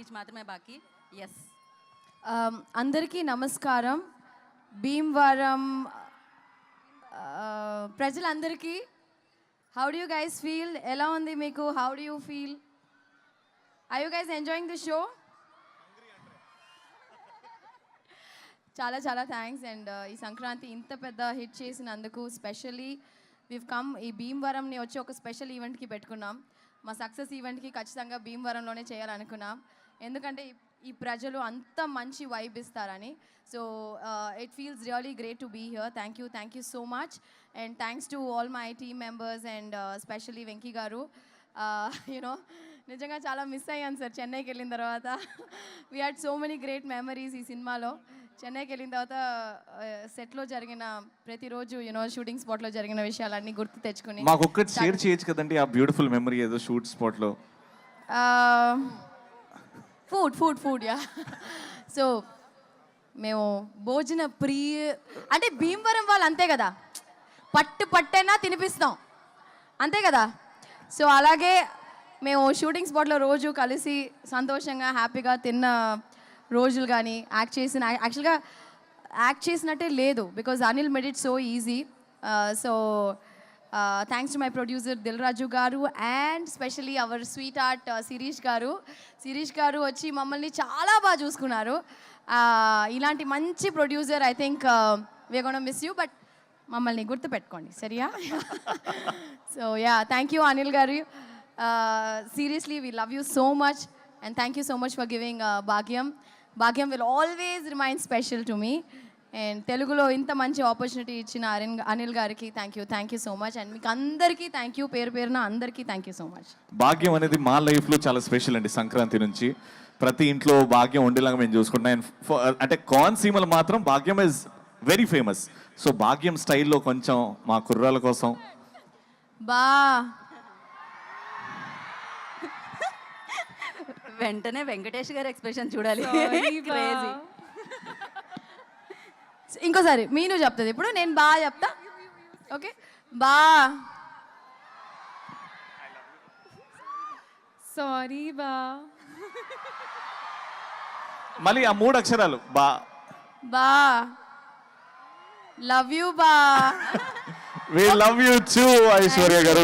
Speech మాత్రమే బాకీ. Yes, అందరికీ నమస్కారం. భీమవరం ప్రజలందరికీ how do you guys feel? ఎలా ఉంది మీకు? How do you feel? Are you guys enjoying the show? చాలా చాలా థ్యాంక్స్. అండ్ ఈ సంక్రాంతి ఇంత పెద్ద హిట్ చేసినందుకు స్పెషల్లీ వివ్ కమ్ ఈ భీమవరంని వచ్చి ఒక స్పెషల్ ఈవెంట్కి పెట్టుకున్నాం. మా సక్సెస్ ఈవెంట్కి ఖచ్చితంగా భీమవరంలోనే చేయాలనుకున్నాం, ఎందుకంటే ఈ ప్రజలు అంత మంచి వైబ్ ఇస్తారని. So it feels really great to be here. Thank you so much. And thanks to all my team members and specially Venky garu. You know నిజంగా చాలా మిస్ అయ్యాను సార్ చెన్నైకి వెళ్ళిన తర్వాత. We had so many great memories ఈ సినిమాలో. చెన్నైకి వెళ్ళిన తర్వాత సెట్లో జరిగిన ప్రతిరోజు షూటింగ్ స్పాట్లో జరిగిన విషయాలన్నీ గుర్తు తెచ్చుకుని మాకు ఒక్కటి షేర్ చేయొచ్చు కదండి ఆ బ్యూటిఫుల్ మెమరీ ఏదో షూట్ స్పాట్లో. Food yeah. సో మేము భోజన అంటే భీమవరం వాళ్ళు అంతే కదా, పట్టైనా తినిపిస్తాం అంతే కదా. సో అలాగే మేము షూటింగ్ స్పాట్లో రోజు కలిసి సంతోషంగా హ్యాపీగా తిన్న రోజులు కానీ యాక్చువల్గా యాక్ట్ చేసినట్టే లేదు, because Anil made it so easy. So thanks to my producer Dil Raju గారు and specially our sweetheart Shirish గారు వచ్చి మమ్మల్ని చాలా బాగా చూసుకున్నారు. ఇలాంటి మంచి producer I think we are gonna miss you, but మమ్మల్ని గుర్తుపెట్టుకోండి సరియా. So yeah, thank you Anil గారు. Seriously we love you so much and thank you so much for giving Bhagyam will always remain special to me. And Telugulo inta manchi opportunity ichina Anil gariki thank you so much. And meeku andariki thank you, పేరున అందరికీ thank you so much. భాగ్యం అనేది మా లైఫ్లో చాలా special అండి. సంక్రాంతి నుంచి ప్రతి ఇంట్లో భాగ్యం ఉండేలాగా మేము చూసుకుంటాం. అంటే కోనసీమలో మాత్రం భాగ్యం ఇస్ వెరీ ఫేమస్. సో భాగ్యం స్టైల్లో కొంచెం మా కుర్రాల కోసం వెంటనే వెంకటేష్ గారి ఎక్స్ప్రెషన్ చూడాలి. ఇంకోసారి మీను చెప్తుంది, ఇప్పుడు నేను చెప్తా. ఓకే, సారీ మళ్ళీ ఆ 3 అక్షరాలు love you we love you too Aishwarya గారు.